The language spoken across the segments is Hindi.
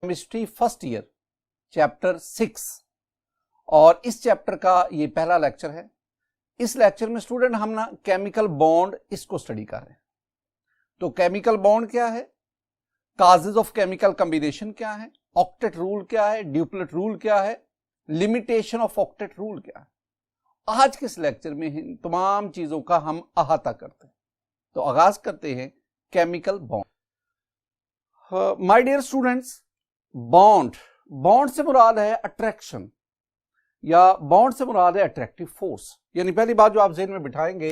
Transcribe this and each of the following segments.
केमिस्ट्री फर्स्ट ईयर चैप्टर 6 और इस चैप्टर का ये पहला लेक्चर है। इस लेक्चर में स्टूडेंट हम ना केमिकल बॉन्ड इसको स्टडी कर रहे हैं। तो केमिकल बॉन्ड क्या है, काजेज ऑफ केमिकल कॉम्बिनेशन क्या है, ऑक्टेट रूल क्या है, ड्यूप्लेट रूल क्या है, लिमिटेशन ऑफ ऑक्टेट रूल क्या है। आज के इस लेक्चर में इन तमाम चीजों का हम अहाता करते हैं। तो आगाज करते हैं chemical bond. My dear students, bond से मुराद है अट्रैक्शन या बॉन्ड से मुराद है अट्रैक्टिव फोर्स। यानी पहली बात जो आप ज़हन में बिठाएंगे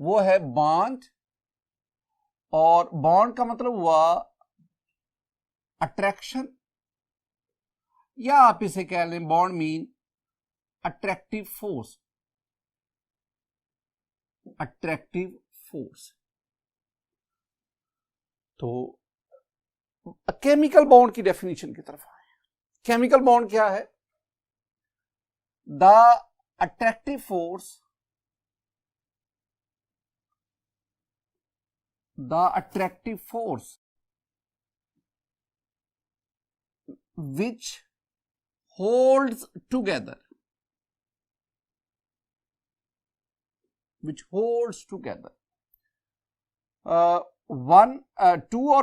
वो है बॉन्ड, और बॉन्ड का मतलब हुआ अट्रैक्शन, या आप इसे कह लें bond mean attractive force. Attractive force तो केमिकल बॉन्ड की डेफिनेशन की तरफ आए। केमिकल बॉन्ड क्या है? The attractive force, which holds together two or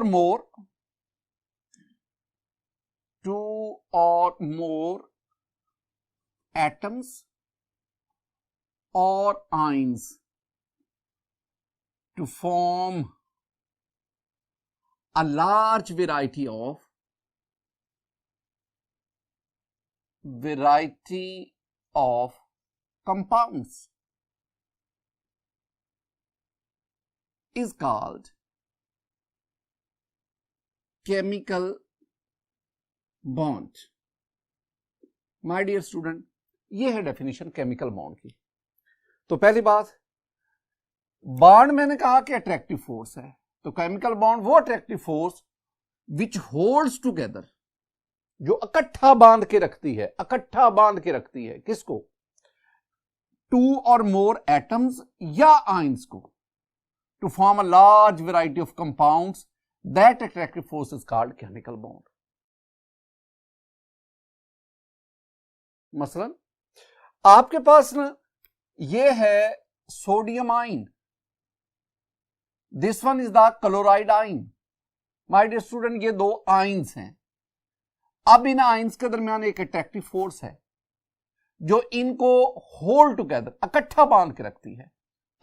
more atoms or ions to form a large variety of compounds is called chemical bond. My dear student, ये है डेफिनेशन केमिकल बॉन्ड की। तो पहली बात, बॉन्ड मैंने कहा कि अट्रैक्टिव फोर्स है, तो केमिकल बॉन्ड वो attractive force which holds together, जो इकट्ठा बांध के रखती है किसको? टू और मोर एटम्स या आयंस को, to form a large variety of compounds, that attractive force is called chemical bond. मसलन आपके पास ना ये है sodium ion, this one is the chloride ion. My dear student, ये दो आयंस हैं। अब इन आयंस के दरमियान एक अट्रैक्टिव फोर्स है जो इनको होल्ड टुगेदर, इकट्ठा बांध के रखती है।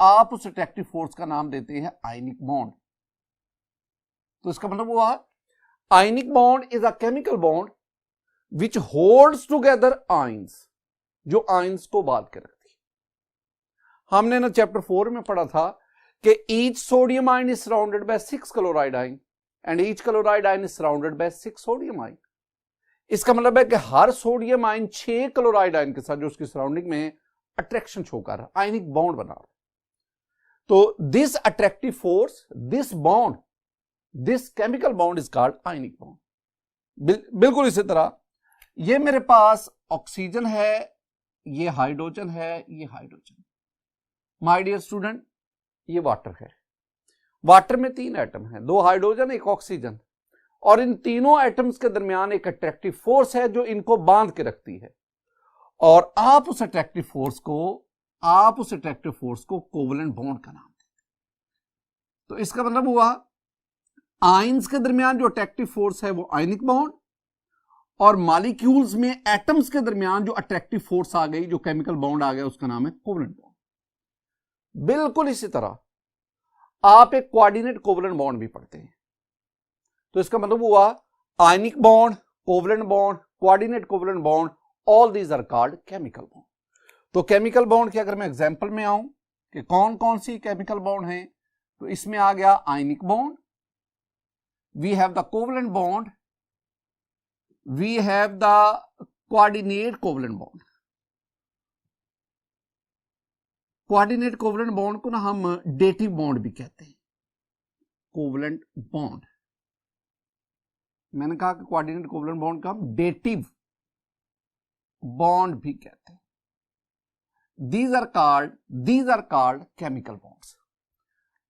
आप उस अट्रैक्टिव फोर्स का नाम देते हैं आयनिक बॉन्ड। तो इसका मतलब हुआ ionic bond is a chemical bond which holds together ions, जो आयंस को बांध के रखती है। हमने ना चैप्टर 4 में पढ़ा था कि each sodium ion is surrounded by 6 chloride ion and each chloride ion is surrounded by 6 sodium ion. इसका मतलब है कि हर सोडियम आयन 6 क्लोराइड आयन के साथ जो उसकी सराउंडिंग में अट्रैक्शन शो कर रहा है, आयनिक बॉन्ड बना रहा है। तो this attractive force, this bond, this chemical bond is called ionic bond. बिल्कुल इसी तरह ये मेरे पास ऑक्सीजन है, ये हाइड्रोजन है, ये हाइड्रोजन। माय डियर स्टूडेंट, ये वाटर है। वाटर में 3 एटम हैं, 2 हाइड्रोजन, 1 ऑक्सीजन, और इन तीनों एटम्स के दरमियान एक अट्रैक्टिव फोर्स है जो इनको बांध के रखती है। और आप उस अट्रैक्टिव फोर्स को कोवलेंट बॉन्ड का नाम देते हैं। तो इसका मतलब हुआ आयंस के दरमियान जो अट्रैक्टिव फोर्स है वो आयनिक बॉन्ड, और मॉलिक्यूल्स में एटम्स के दरमियान जो अट्रैक्टिव फोर्स आ गई, जो केमिकल बॉन्ड आ गया, उसका नाम है कोवलेंट बॉन्ड। बिल्कुल इसी तरह आप एक कोऑर्डिनेट कोवलेंट बॉन्ड भी पढ़ते हैं। तो इसका मतलब हुआ ionic bond, covalent bond, coordinate covalent bond, all these are called chemical bond. तो केमिकल बॉन्ड की अगर मैं एग्जांपल में आऊं कि कौन कौन सी केमिकल बॉन्ड हैं, तो इसमें आ गया ionic bond, we have the covalent bond, we have the coordinate covalent bond. Coordinate covalent bond को ना हम डेटिव बॉन्ड भी कहते हैं। कोवलेंट बॉन्ड, मैंने कहा कि कोऑर्डिनेट कोवलेंट बॉन्ड का हम डेटिव बॉन्ड भी कहते हैं। these are called chemical bonds।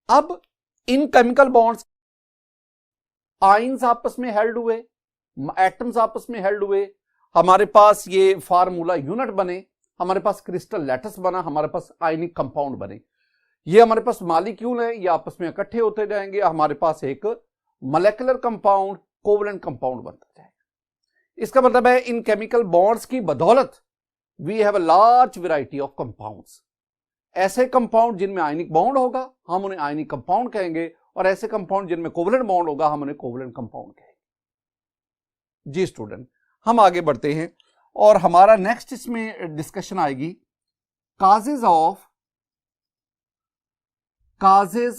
अब इन केमिकल बॉन्ड्स आयंस आपस में हेल्ड हुए, एटम्स आपस में हेल्ड हुए, हमारे पास ये फार्मूला यूनिट बने, हमारे पास क्रिस्टल लैटिस बना, हमारे पास आयनिक कंपाउंड बने। ये हमारे पास मॉलिक्यूल है, ये आपस में इकट्ठे होते जाएंगे, हमारे पास एक मॉलिक्यूलर कंपाउंड, कोवलेंट कंपाउंड बनता जाएगा। इसका मतलब है इन केमिकल बॉन्ड्स की बदौलत we have a large variety of compounds. ऐसे कंपाउंड जिनमें आयनिक बॉन्ड होगा हम उन्हें आयनिक कंपाउंड कहेंगे, और ऐसे कंपाउंड जिनमें कोवलेंट बॉन्ड होगा हम उन्हें कोवलेंट कंपाउंड कहेंगे। जी स्टूडेंट, हम आगे बढ़ते हैं और हमारा नेक्स्ट इसमें डिस्कशन आएगी causes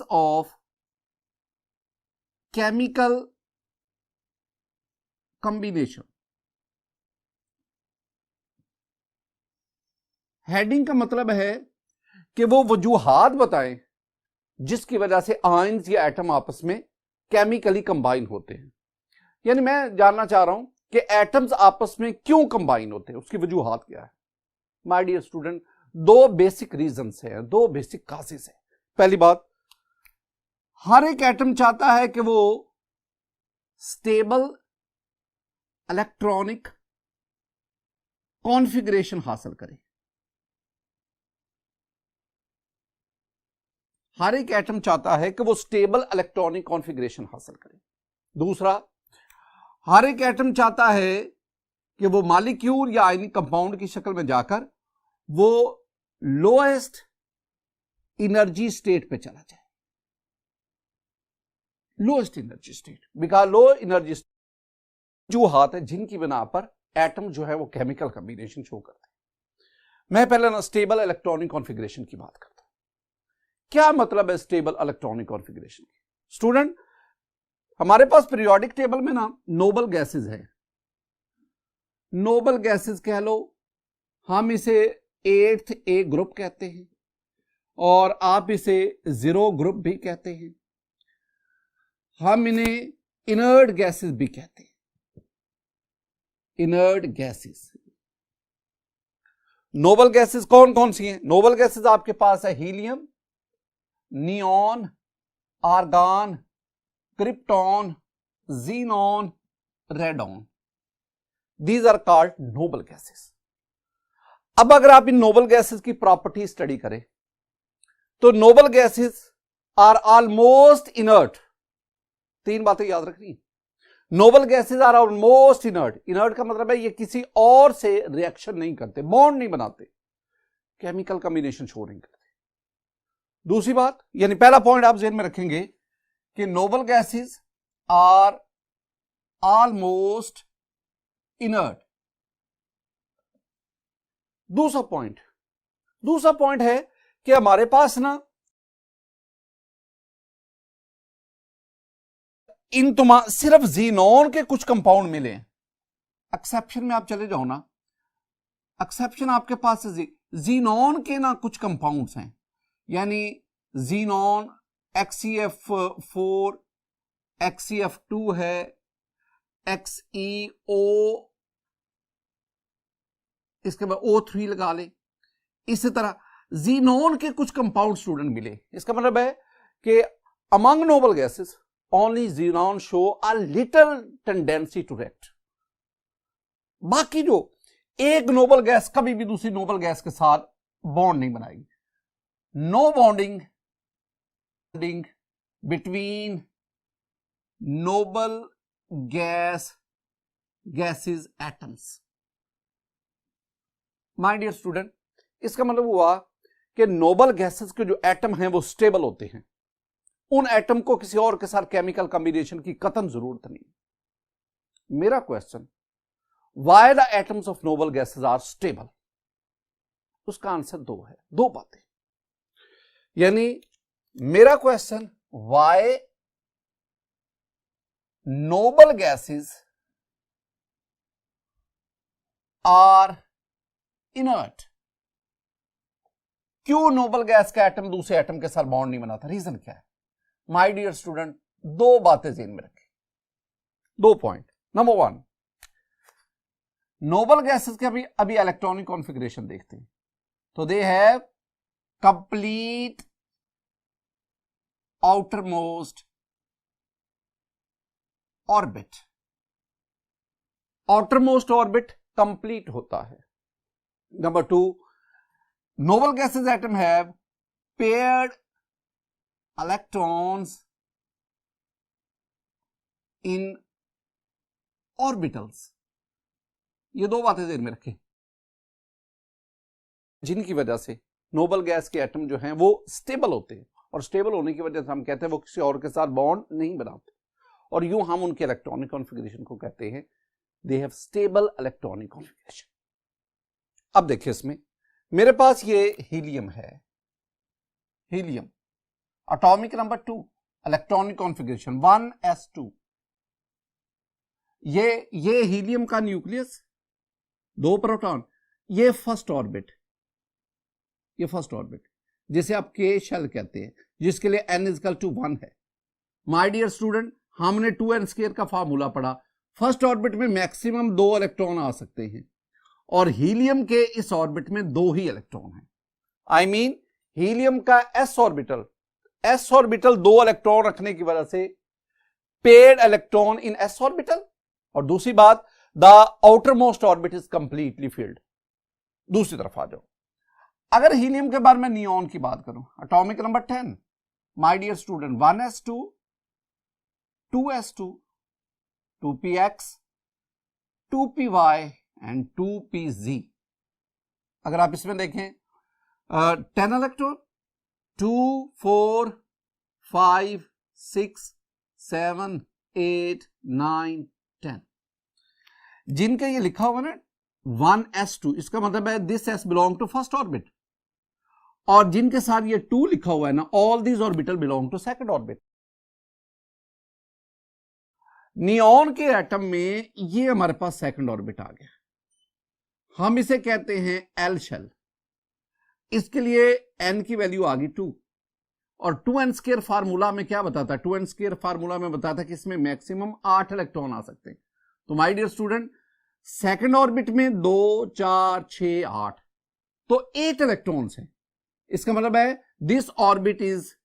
of chemical combination. Heading का मतलब है कि वो वजूहात बताएं जिसकी वजह से आयंस या एटम आपस में केमिकली कंबाइन होते हैं। यानी मैं जानना चाह रहा हूं कि एटम्स आपस में क्यों कंबाइन होते हैं, उसकी वजूहात क्या है। माय डियर स्टूडेंट, दो बेसिक रीजंस हैं, दो बेसिक काजेस हैं। पहली बात, हर एक एटम चाहता है कि वो स्टेबल इलेक्ट्रॉनिक कॉन्फ़िगरेशन हासिल करे। हर एक एटम चाहता है कि वो स्टेबल इलेक्ट्रॉनिक कॉन्फ़िगरेशन हासिल करे। दूसरा, हर एक एटम चाहता है कि वो मॉलिक्यूल या आयनिक कंपाउंड की शक्ल में जाकर वो लोएस्ट एनर्जी स्टेट पे चला जाए। Lowest energy state, because low energy जो हाथ है जिनकी बिना पर एटम जो है वो केमिकल कॉम्बिनेशन शो करते हैं। मैं पहले ना स्टेबल इलेक्ट्रॉनिक कॉन्फ़िगरेशन की बात करता हूं। क्या मतलब है स्टेबल इलेक्ट्रॉनिक कॉन्फ़िगरेशन की? स्टूडेंट, हमारे पास पीरियोडिक टेबल में ना नोबल गैसेस है। नोबल गैसेस कह लो, हम इसे 8th ए ग्रुप कहते हैं और आप इसे 0 ग्रुप भी कहते हैं। हम इन्हें इनर्ट गैसेस भी कहते हैं। Inert gases. नोबल गैसेस कौन कौन सी हैं? नोबल गैसेस आपके पास है helium, neon, argon, krypton, xenon, radon. These are called noble gases. अब अगर आप इन नोबल गैसेस की प्रॉपर्टी स्टडी करें तो noble gases are almost inert. 3 बातें याद रखनी। Noble gases are almost inert. Inert का मतलब है ये किसी और से रिएक्शन नहीं करते, बॉन्ड नहीं बनाते, केमिकल कॉम्बिनेशन शो नहीं करते। दूसरी बात, यानी पहला पॉइंट आप ज़हन में रखेंगे कि noble gases are almost inert. दूसरा पॉइंट है कि हमारे पास ना इन सिर्फ जीनॉन के कुछ कंपाउंड मिले। एक्सेप्शन में आप चले जाओ ना, एक्सेप्शन आपके पास जीनॉन के ना कुछ कंपाउंड्स हैं, यानी जीनॉन XeF4, XeF2 है, XeO, इसके बाद O3 लगा ले। इसी तरह जीनॉन के कुछ कंपाउंड स्टूडेंट मिले। इसका मतलब है कि among noble gases only xenon show a little tendency to react. बाकी जो एक नोबल गैस कभी भी दूसरी नोबल गैस के साथ बॉन्ड नहीं बनाएगी। No bonding between noble gases atoms. My dear student, इसका मतलब हुआ कि नोबल गैसेस के जो एटम हैं वो स्टेबल होते हैं। उन एटम को किसी और के साथ केमिकल कॉम्बिनेशन की कतन जरूरत नहीं। मेरा question, why the atoms of noble gases are stable, उसका आंसर 2 है। 2 बातें, यानी मेरा question, why noble gases are inert. क्यों नोबल गैस का एटम दूसरे एटम के साथ बॉन्ड नहीं बनाता? रीजन क्या है? माय डियर स्टूडेंट, 2 बातें ध्यान में रखें, 2 पॉइंट। नंबर 1, नोबल गैसेस के अभी इलेक्ट्रॉनिक कॉन्फ़िगरेशन देखते हैं तो they have complete outermost orbit. Outer most orbit complete होता है। Number 2, noble gases atom have paired electrons in orbitals. ये दो बातें ध्यान में रखें जिनकी वजह से नोबल गैस के एटम जो हैं वो स्टेबल होते हैं, और स्टेबल होने की वजह से हम कहते हैं वो किसी और के साथ बॉन्ड नहीं बनाते, और यूं हम उनके इलेक्ट्रॉनिक कॉन्फ़िगरेशन को कहते हैं they have stable electronic configuration. अब देखिए इसमें मेरे पास ये हीलियम है, helium atomic number 2, electronic configuration 1s2। ये हीलियम का न्यूक्लियस, 2 प्रोटॉन, ये फर्स्ट ऑर्बिट, ये फर्स्ट ऑर्बिट जिसे आप के शेल कहते हैं, जिसके लिए n=1 है। माय डियर स्टूडेंट, हमने 2n² का फार्मूला पढ़ा। फर्स्ट ऑर्बिट में मैक्सिमम 2 इलेक्ट्रॉन आ सकते हैं, और हीलियम के इस ऑर्बिट में 2 ही इलेक्ट्रॉन हैं। आई मीन हीलियम का s ऑर्बिटल 2 इलेक्ट्रॉन रखने की वजह से paired electron in s orbital, और दूसरी बात the outer most orbit is completely field. दूसरी तरफ आ जाओ, अगर हीलियम के बारे में नियॉन की बात करूं, atomic number 10, my dear student 1s2, 2s2, 2px, 2py and 2pz। अगर आप इसमें देखें 10 इलेक्ट्रॉन, 2, 4, 5, 6, 7, 8, 9, 10, जिनका ये लिखा हुआ ना 1s2, इसका मतलब है this s belong to first orbit, और जिनके साथ ये 2 लिखा हुआ है ना, all these orbital belong to second orbit. Neon के एटम में ये हमारे पास सेकंड ऑर्बिट आ गया, हम इसे कहते हैं एल शेल। इसके लिए n की वैल्यू आ गई 2, और 2n² फार्मूला में क्या बताता है, 2n² फार्मूला में बताता है कि इसमें मैक्सिमम 8 इलेक्ट्रॉन आ सकते हैं। तो my dear student, second orbit में 2, 4, 6, 8, तो 8 इलेक्ट्रॉन्स हैं। इसका मतलब है this orbit is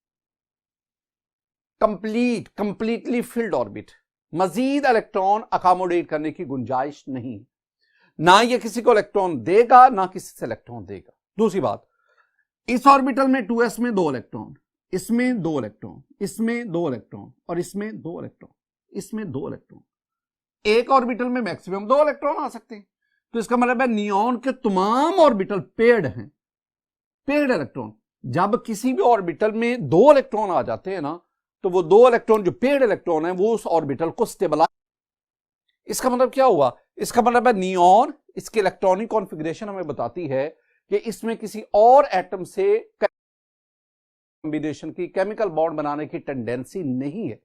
completely filled orbit. मजीद इलेक्ट्रॉन अकोमोडेट करने की गुंजाइश नहीं, ना ये किसी को इलेक्ट्रॉन देगा ना किसी से इलेक्ट्रॉन देगा। दूसरी बात, इस ऑर्बिटल में 2s में 2 इलेक्ट्रॉन, इसमें 2 इलेक्ट्रॉन, इसमें 2 इलेक्ट्रॉन, और इसमें 2 इलेक्ट्रॉन, इसमें 2 इलेक्ट्रॉन। एक ऑर्बिटल में मैक्सिमम 2 इलेक्ट्रॉन आ सकते हैं। तो इसका मतलब है नियॉन के तमाम ऑर्बिटल पेयर्ड हैं, पेयर्ड इलेक्ट्रॉन। जब किसी भी ऑर्बिटल में 2 इलेक्ट्रॉन आ जाते हैं ना, तो वो 2 इलेक्ट्रॉन जो पेयर्ड इलेक्ट्रॉन है वो उस ऑर्बिटल को स्टेबलाइज। इसका मतलब क्या हुआ, इसका मतलब है नियॉन, इसके इलेक्ट्रॉनिक कॉन्फ़िगरेशन हमें बताती है कि इसमें किसी और एटम से कॉम्बिनेशन की, केमिकल बॉन्ड बनाने की टेंडेंसी नहीं है।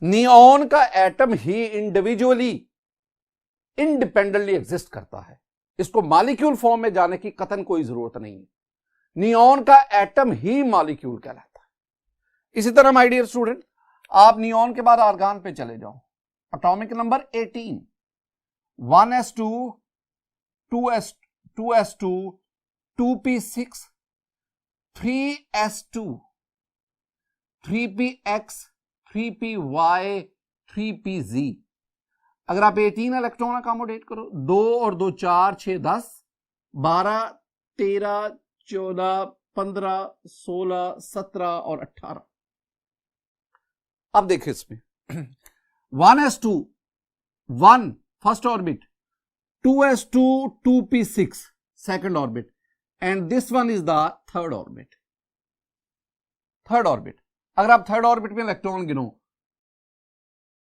नियॉन का एटम ही इंडिविजुअली इंडिपेंडेंटली एग्जिस्ट करता है, इसको मॉलिक्यूल फॉर्म में जाने की कतन कोई जरूरत नहीं है। नियॉन का एटम ही मॉलिक्यूल कहलाता है। इसी तरह माय डियर स्टूडेंट, आप नियॉन के बाद आर्गन पे चले जाओ। Atomic number 18, 1s2, 2s2, 2p6, 3s2, 3px, 3py, 3pz। अगर आप 18 इलेक्ट्रॉन अकोमोडेट करो, 2 और 2 4, 6, 10, 12, 13, 14, 15, 16, 17 और 18। अब देखिए इसमें 1s2, 1 first orbit, 2s2, 2p6 second orbit, and this one is the third orbit. Third orbit, अगर आप थर्ड ऑर्बिट में इलेक्ट्रॉन गिनो,